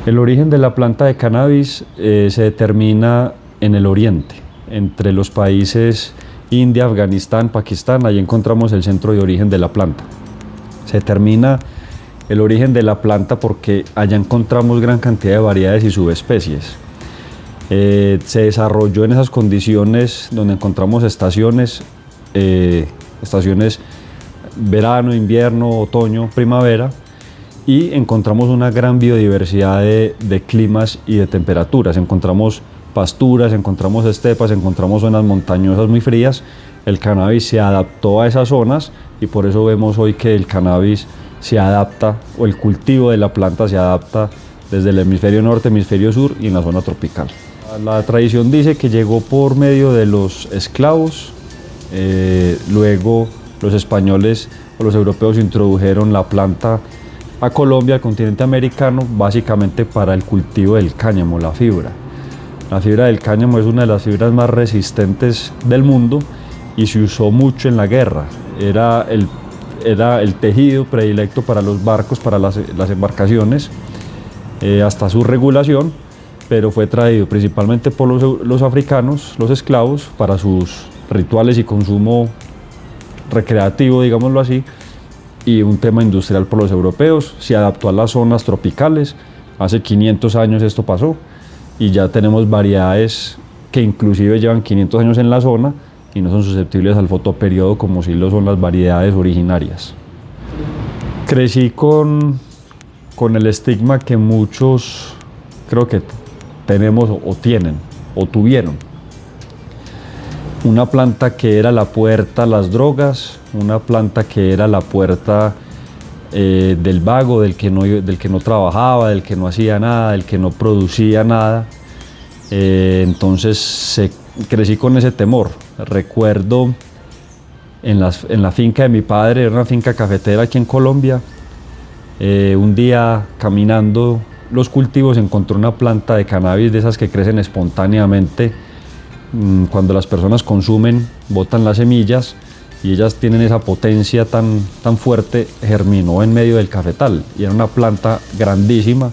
El origen de la planta de cannabis se determina en el oriente, entre los países India, Afganistán, Pakistán. Ahí encontramos el centro de origen de la planta. Se determina el origen de la planta porque allá encontramos gran cantidad de variedades y subespecies. Se desarrolló en esas condiciones donde encontramos estaciones verano, invierno, otoño, primavera, y encontramos una gran biodiversidad de climas y de temperaturas. Encontramos pasturas, encontramos estepas, encontramos zonas montañosas muy frías. El cannabis se adaptó a esas zonas y por eso vemos hoy que el cannabis se adapta, o el cultivo de la planta se adapta desde el hemisferio norte, hemisferio sur y en la zona tropical. La tradición dice que llegó por medio de los esclavos, luego los españoles o los europeos introdujeron la planta a Colombia, al continente americano, básicamente para el cultivo del cáñamo, la fibra. La fibra del cáñamo es una de las fibras más resistentes del mundo y se usó mucho en la guerra. Era el tejido predilecto para los barcos, para las embarcaciones, hasta su regulación, pero fue traído principalmente por los africanos, los esclavos, para sus rituales y consumo recreativo, digámoslo así, y un tema industrial por los europeos. Se adaptó a las zonas tropicales. Hace 500 años esto pasó y ya tenemos variedades que inclusive llevan 500 años en la zona y no son susceptibles al fotoperiodo como sí lo son las variedades originarias. Crecí con el estigma que muchos creo que tenemos o tienen o tuvieron. Una planta que era la puerta a las drogas, una planta que era la puerta del vago, del que no trabajaba, del que no hacía nada, del que no producía nada. Entonces crecí con ese temor. Recuerdo en la finca de mi padre, era una finca cafetera aquí en Colombia, un día caminando los cultivos encontré una planta de cannabis de esas que crecen espontáneamente. Cuando las personas consumen, botan las semillas y ellas tienen esa potencia tan fuerte. Germinó en medio del cafetal y era una planta grandísima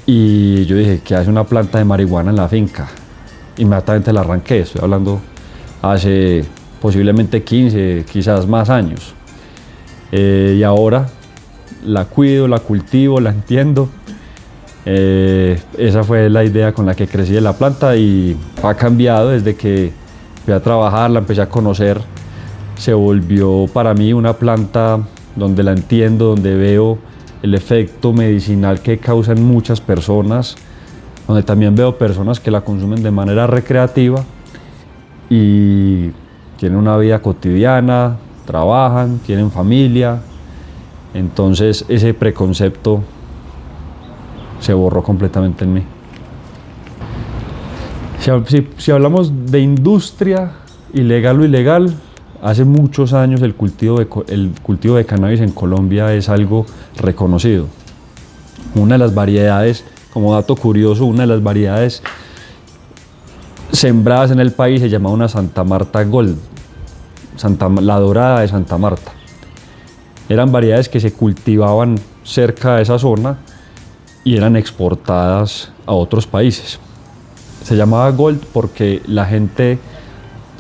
y yo dije, ¿qué hace una planta de marihuana en la finca? Inmediatamente la arranqué. Estoy hablando hace posiblemente 15, quizás más años, y ahora la cuido, la cultivo, la entiendo. Esa fue la idea con la que crecí de la planta y ha cambiado desde que fui a trabajar, la empecé a conocer. Se volvió para mí una planta donde la entiendo, donde veo el efecto medicinal que causa en muchas personas, donde también veo personas que la consumen de manera recreativa y tienen una vida cotidiana, trabajan, tienen familia. Entonces ese preconcepto se borró completamente en mí. Si hablamos de industria, ilegal o ilegal, hace muchos años el cultivo de cannabis en Colombia es algo reconocido. Una de las variedades, como dato curioso, una de las variedades sembradas en el país se llama una Santa Marta Gold, la dorada de Santa Marta. Eran variedades que se cultivaban cerca de esa zona y eran exportadas a otros países. Se llamaba Gold porque la gente,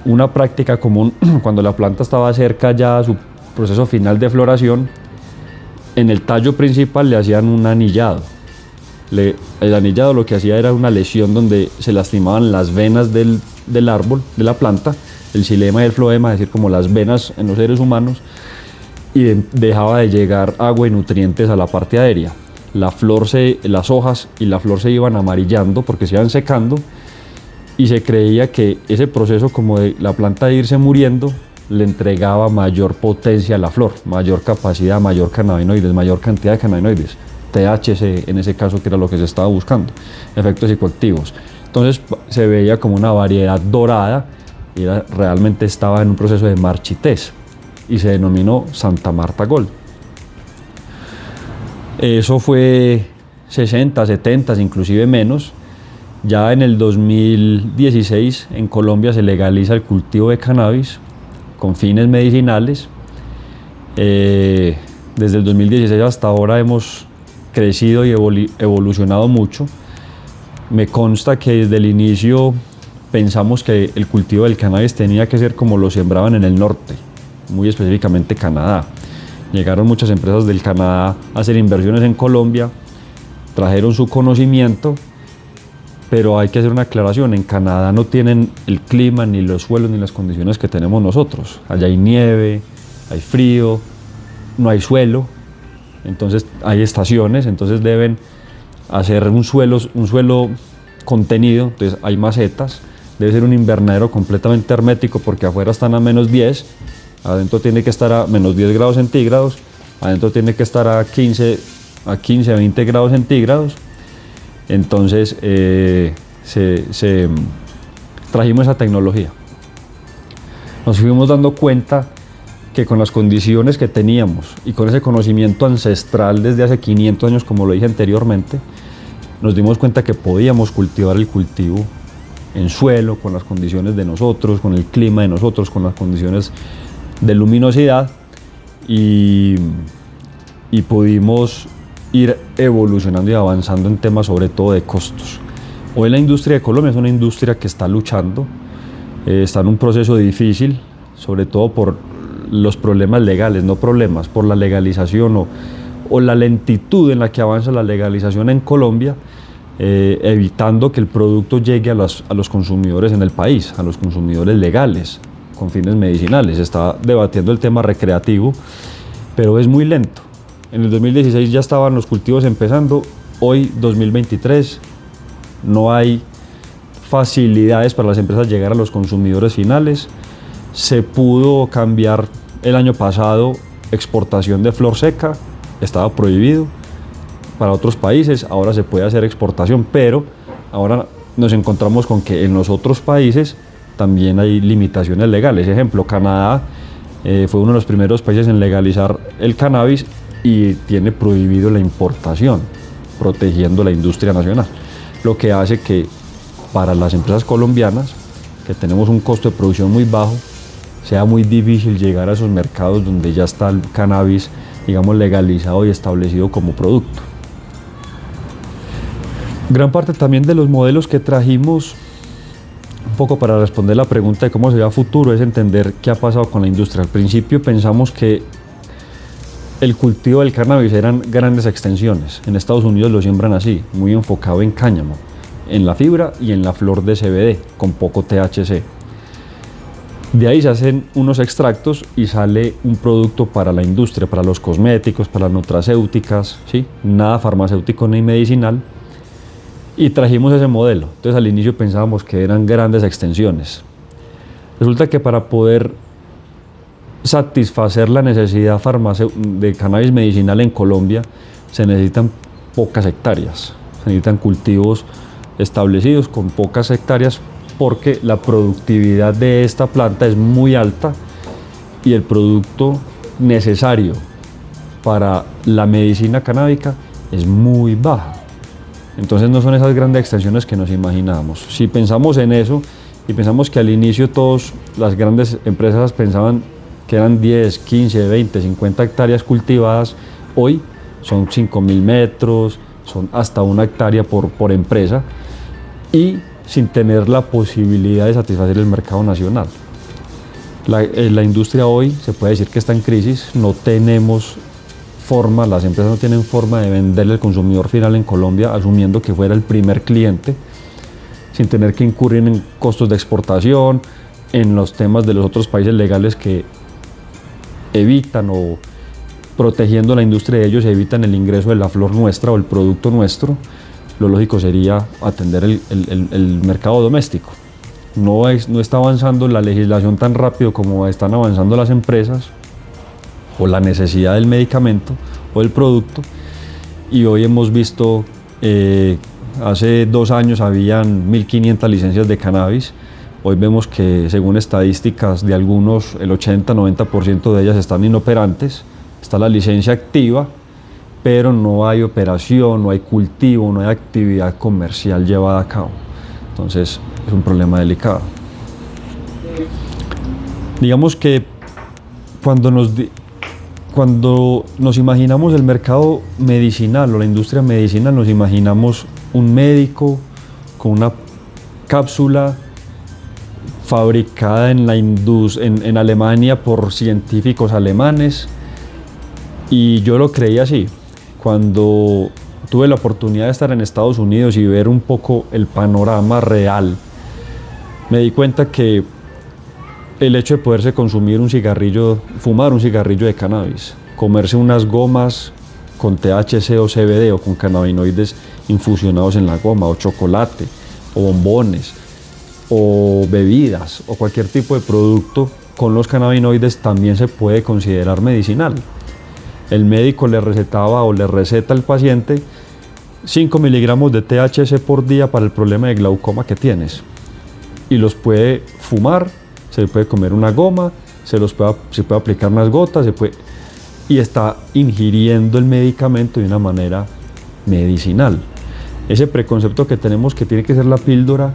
una práctica común, cuando la planta estaba cerca ya a su proceso final de floración, en el tallo principal le hacían un anillado. El anillado lo que hacía era una lesión donde se lastimaban las venas del árbol, de la planta, el xilema y el floema, es decir, como las venas en los seres humanos, y dejaba de llegar agua y nutrientes a la parte aérea. Las hojas y la flor se iban amarillando porque se iban secando y se creía que ese proceso como de la planta de irse muriendo le entregaba mayor potencia a la flor, mayor capacidad, mayor cannabinoides, mayor cantidad de cannabinoides, THC en ese caso, que era lo que se estaba buscando, efectos psicoactivos. Entonces se veía como una variedad dorada y realmente estaba en un proceso de marchitez y se denominó Santa Marta Gold. Eso fue 60, 70, inclusive menos. Ya en el 2016 en Colombia se legaliza el cultivo de cannabis con fines medicinales. Desde el 2016 hasta ahora hemos crecido y evolucionado mucho. Me consta que desde el inicio pensamos que el cultivo del cannabis tenía que ser como lo sembraban en el norte, muy específicamente Canadá. Llegaron muchas empresas del Canadá a hacer inversiones en Colombia, trajeron su conocimiento, pero hay que hacer una aclaración: en Canadá no tienen el clima, ni los suelos, ni las condiciones que tenemos nosotros. Allá hay nieve, hay frío, no hay suelo, entonces hay estaciones, entonces deben hacer un suelo contenido, entonces hay macetas, debe ser un invernadero completamente hermético porque afuera están a -10, adentro tiene que estar a -10 grados centígrados, adentro tiene que estar a 15, 20 grados centígrados. Entonces trajimos esa tecnología. Nos fuimos dando cuenta que con las condiciones que teníamos y con ese conocimiento ancestral desde hace 500 años, como lo dije anteriormente, nos dimos cuenta que podíamos cultivar el cultivo en suelo, con las condiciones de nosotros, con el clima de nosotros, con las condiciones de luminosidad, y pudimos ir evolucionando y avanzando en temas sobre todo de costos. Hoy la industria de Colombia es una industria que está luchando, está en un proceso difícil, sobre todo por los problemas legales, no problemas, por la legalización o la lentitud en la que avanza la legalización en Colombia, evitando que el producto llegue a los consumidores en el país, a los consumidores legales, con fines medicinales. Se está debatiendo el tema recreativo, pero es muy lento. En el 2016 ya estaban los cultivos empezando, hoy 2023 no hay facilidades para las empresas llegar a los consumidores finales. Se pudo cambiar el año pasado exportación de flor seca, estaba prohibido para otros países, ahora se puede hacer exportación, pero ahora nos encontramos con que en los otros países también hay limitaciones legales. Ejemplo, Canadá fue uno de los primeros países en legalizar el cannabis y tiene prohibido la importación, protegiendo la industria nacional, lo que hace que para las empresas colombianas, que tenemos un costo de producción muy bajo, sea muy difícil llegar a esos mercados donde ya está el cannabis, digamos, legalizado y establecido como producto. Gran parte también de los modelos que trajimos, un poco para responder la pregunta de cómo se ve a futuro, es entender qué ha pasado con la industria. Al principio pensamos que el cultivo del cannabis eran grandes extensiones. En Estados Unidos lo siembran así, muy enfocado en cáñamo, en la fibra y en la flor de CBD, con poco THC. De ahí se hacen unos extractos y sale un producto para la industria, para los cosméticos, para las nutracéuticas, ¿sí? Nada farmacéutico ni medicinal. Y trajimos ese modelo. Entonces al inicio pensábamos que eran grandes extensiones. Resulta que para poder satisfacer la necesidad de cannabis medicinal en Colombia se necesitan pocas hectáreas, se necesitan cultivos establecidos con pocas hectáreas, porque la productividad de esta planta es muy alta y el producto necesario para la medicina canábica es muy baja. Entonces no son esas grandes extensiones que nos imaginábamos. Si pensamos en eso y pensamos que al inicio todas las grandes empresas pensaban que eran 10, 15, 20, 50 hectáreas cultivadas, hoy son 5.000 metros, son hasta 1 hectárea por empresa, y sin tener la posibilidad de satisfacer el mercado nacional. La industria hoy se puede decir que está en crisis, no tenemos forma, las empresas no tienen forma de venderle al consumidor final en Colombia, asumiendo que fuera el primer cliente, sin tener que incurrir en costos de exportación, en los temas de los otros países legales que evitan, o protegiendo la industria de ellos, evitan el ingreso de la flor nuestra o el producto nuestro. Lo lógico sería atender el mercado doméstico. No está avanzando la legislación tan rápido como están avanzando las empresas, o la necesidad del medicamento o del producto, y hoy hemos visto, hace 2 años habían 1.500 licencias de cannabis, hoy vemos que según estadísticas de algunos, el 80-90% de ellas están inoperantes. Está la licencia activa, pero no hay operación, no hay cultivo, no hay actividad comercial llevada a cabo. Entonces es un problema delicado. Digamos que cuando Cuando nos imaginamos el mercado medicinal o la industria medicinal, nos imaginamos un médico con una cápsula fabricada en Alemania por científicos alemanes, y yo lo creía así. Cuando tuve la oportunidad de estar en Estados Unidos y ver un poco el panorama real, me di cuenta que el hecho de poderse consumir un cigarrillo, fumar un cigarrillo de cannabis, comerse unas gomas con THC o CBD o con cannabinoides infusionados en la goma, o chocolate, o bombones, o bebidas, o cualquier tipo de producto con los cannabinoides, también se puede considerar medicinal. El médico le recetaba o le receta al paciente 5 miligramos de THC por día para el problema de glaucoma que tienes, y los puede fumar, se puede comer una goma, se puede aplicar unas gotas, y está ingiriendo el medicamento de una manera medicinal. Ese preconcepto que tenemos que tiene que ser la píldora,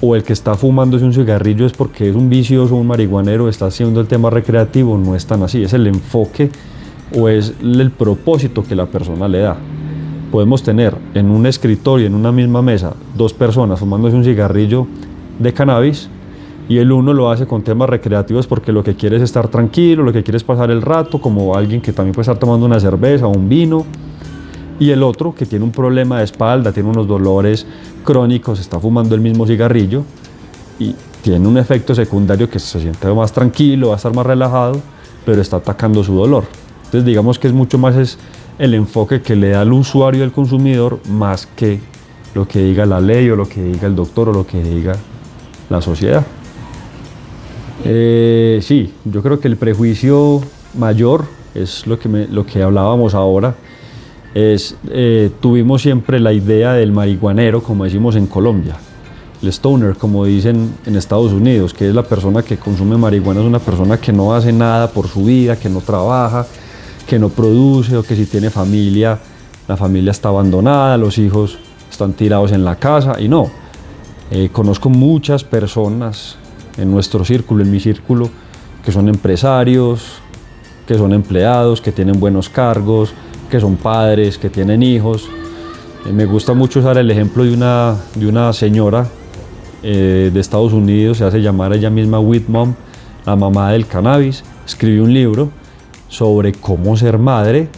o el que está fumándose un cigarrillo es porque es un vicioso, un marihuanero, está haciendo el tema recreativo, no es tan así. Es el enfoque o es el propósito que la persona le da. Podemos tener en un escritorio, en una misma mesa, 2 personas fumándose un cigarrillo de cannabis, y el uno lo hace con temas recreativos porque lo que quiere es estar tranquilo, lo que quiere es pasar el rato, como alguien que también puede estar tomando una cerveza o un vino, y el otro que tiene un problema de espalda, tiene unos dolores crónicos, está fumando el mismo cigarrillo y tiene un efecto secundario que se siente más tranquilo, va a estar más relajado, pero está atacando su dolor. Entonces digamos que es mucho más el enfoque que le da al usuario, al consumidor, más que lo que diga la ley o lo que diga el doctor o lo que diga la sociedad. Sí, yo creo que el prejuicio mayor es lo que hablábamos ahora. Tuvimos siempre la idea del marihuanero, como decimos en Colombia, el stoner, como dicen en Estados Unidos, que es la persona que consume marihuana, es una persona que no hace nada por su vida, que no trabaja, que no produce, o que si tiene familia, la familia está abandonada, los hijos están tirados en la casa. Y no, conozco muchas personas en nuestro círculo, en mi círculo, que son empresarios, que son empleados, que tienen buenos cargos, que son padres, que tienen hijos. Me gusta mucho usar el ejemplo de una señora de Estados Unidos, se hace llamar ella misma Weed Mom, la mamá del cannabis. Escribió un libro sobre cómo ser madre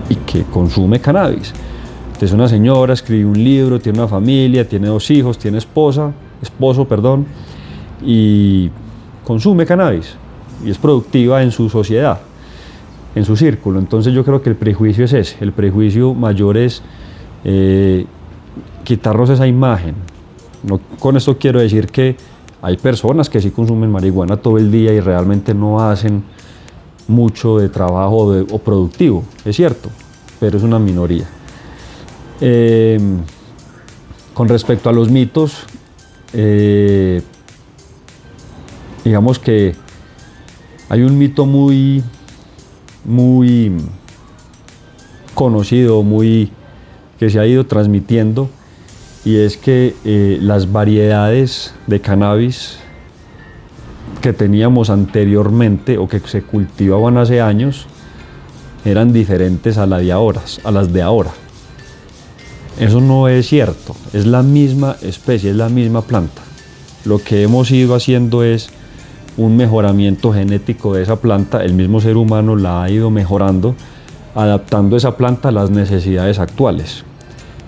y que consume cannabis. Entonces una señora escribió un libro, tiene una familia, tiene 2 hijos, tiene esposo, y consume cannabis y es productiva en su sociedad, en su círculo. Entonces yo creo que el prejuicio es ese, el prejuicio mayor es quitarnos esa imagen. No, con esto quiero decir que hay personas que sí consumen marihuana todo el día y realmente no hacen mucho de trabajo o productivo, es cierto, pero es una minoría. Con respecto a los mitos, digamos que hay un mito muy conocido, que se ha ido transmitiendo, y es que las variedades de cannabis que teníamos anteriormente o que se cultivaban hace años eran diferentes a las de ahora. Eso no es cierto, es la misma especie, es la misma planta. Lo que hemos ido haciendo es un mejoramiento genético de esa planta, el mismo ser humano la ha ido mejorando, adaptando esa planta a las necesidades actuales.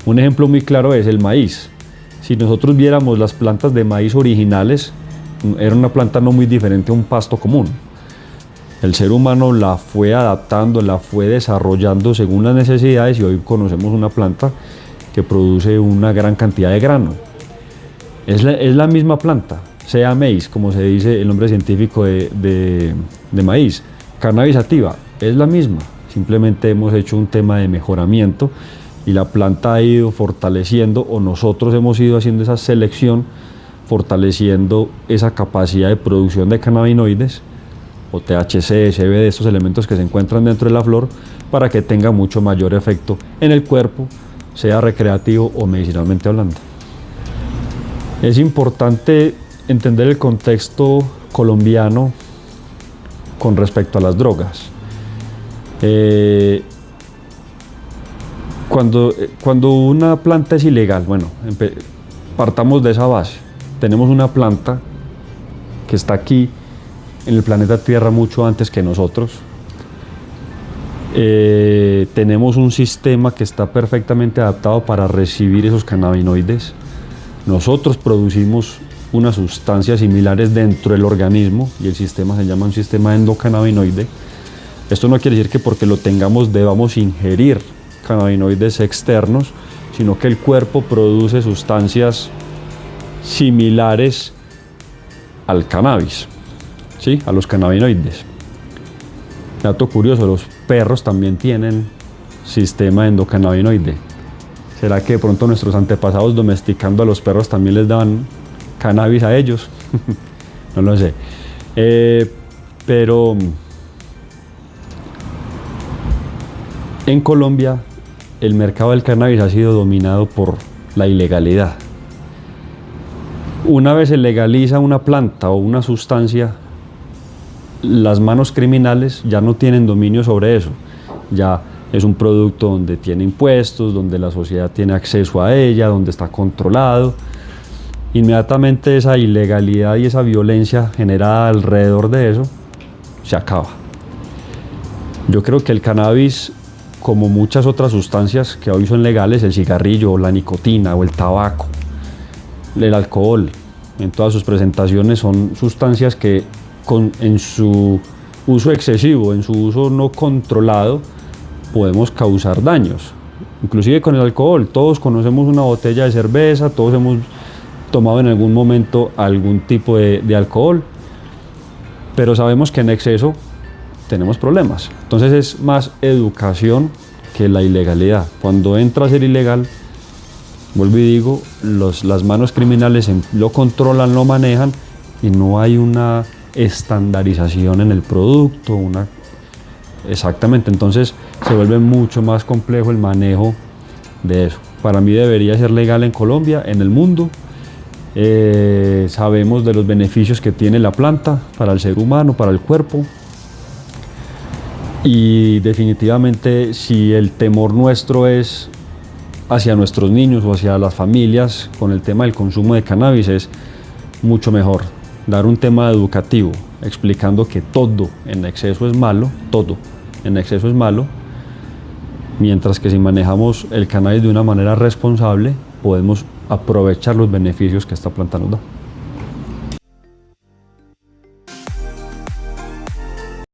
Un ejemplo muy claro es el maíz. Si nosotros viéramos las plantas de maíz originales, era una planta no muy diferente a un pasto común. El ser humano la fue adaptando, la fue desarrollando según las necesidades, y hoy conocemos una planta que produce una gran cantidad de grano. Es la misma planta, sea maíz, como se dice el nombre científico de maíz, cannabis sativa, es la misma. Simplemente hemos hecho un tema de mejoramiento y la planta ha ido fortaleciendo, o nosotros hemos ido haciendo esa selección, fortaleciendo esa capacidad de producción de cannabinoides, o THC, CBD, estos elementos que se encuentran dentro de la flor, para que tenga mucho mayor efecto en el cuerpo, sea recreativo o medicinalmente hablando. Es importante entender el contexto colombiano con respecto a las drogas. Eh, cuando una planta es ilegal, bueno, partamos de esa base. Tenemos una planta que está aquí en el planeta Tierra mucho antes que nosotros. Tenemos un sistema que está perfectamente adaptado para recibir esos cannabinoides. Nosotros producimos unas sustancias similares dentro del organismo y el sistema se llama un sistema endocannabinoide. Esto no quiere decir que porque lo tengamos debamos ingerir cannabinoides externos, sino que el cuerpo produce sustancias similares al cannabis, ¿sí? A los cannabinoides. Dato curioso, los perros también tienen sistema endocannabinoide. ¿Será que de pronto nuestros antepasados domesticando a los perros también les daban cannabis a ellos? No lo sé. Pero en Colombia el mercado del cannabis ha sido dominado por la ilegalidad. Una vez se legaliza una planta o una sustancia, las manos criminales ya no tienen dominio sobre eso. Ya es un producto donde tiene impuestos, donde la sociedad tiene acceso a ella, donde está controlado. Inmediatamente esa ilegalidad y esa violencia generada alrededor de eso se acaba. Yo creo que el cannabis, como muchas otras sustancias que hoy son legales, el cigarrillo, o la nicotina, o el tabaco, el alcohol, en todas sus presentaciones, son sustancias que en su uso excesivo, en su uso no controlado, podemos causar daños. Inclusive con el alcohol, todos conocemos una botella de cerveza, todos hemos tomado en algún momento algún tipo de alcohol, pero sabemos que en exceso tenemos problemas. Entonces es más educación que la ilegalidad. Cuando entra a ser ilegal, vuelvo y digo, las manos criminales lo controlan, lo manejan y no hay una estandarización en el producto. Exactamente, entonces se vuelve mucho más complejo el manejo de eso. Para mí debería ser legal en Colombia, en el mundo. Sabemos de los beneficios que tiene la planta para el ser humano, para el cuerpo. Y definitivamente, si el temor nuestro es hacia nuestros niños o hacia las familias con el tema del consumo de cannabis, es mucho mejor dar un tema educativo explicando que todo en exceso es malo, todo en exceso es malo, mientras que si manejamos el cannabis de una manera responsable podemos aprovechar los beneficios que esta planta nos da.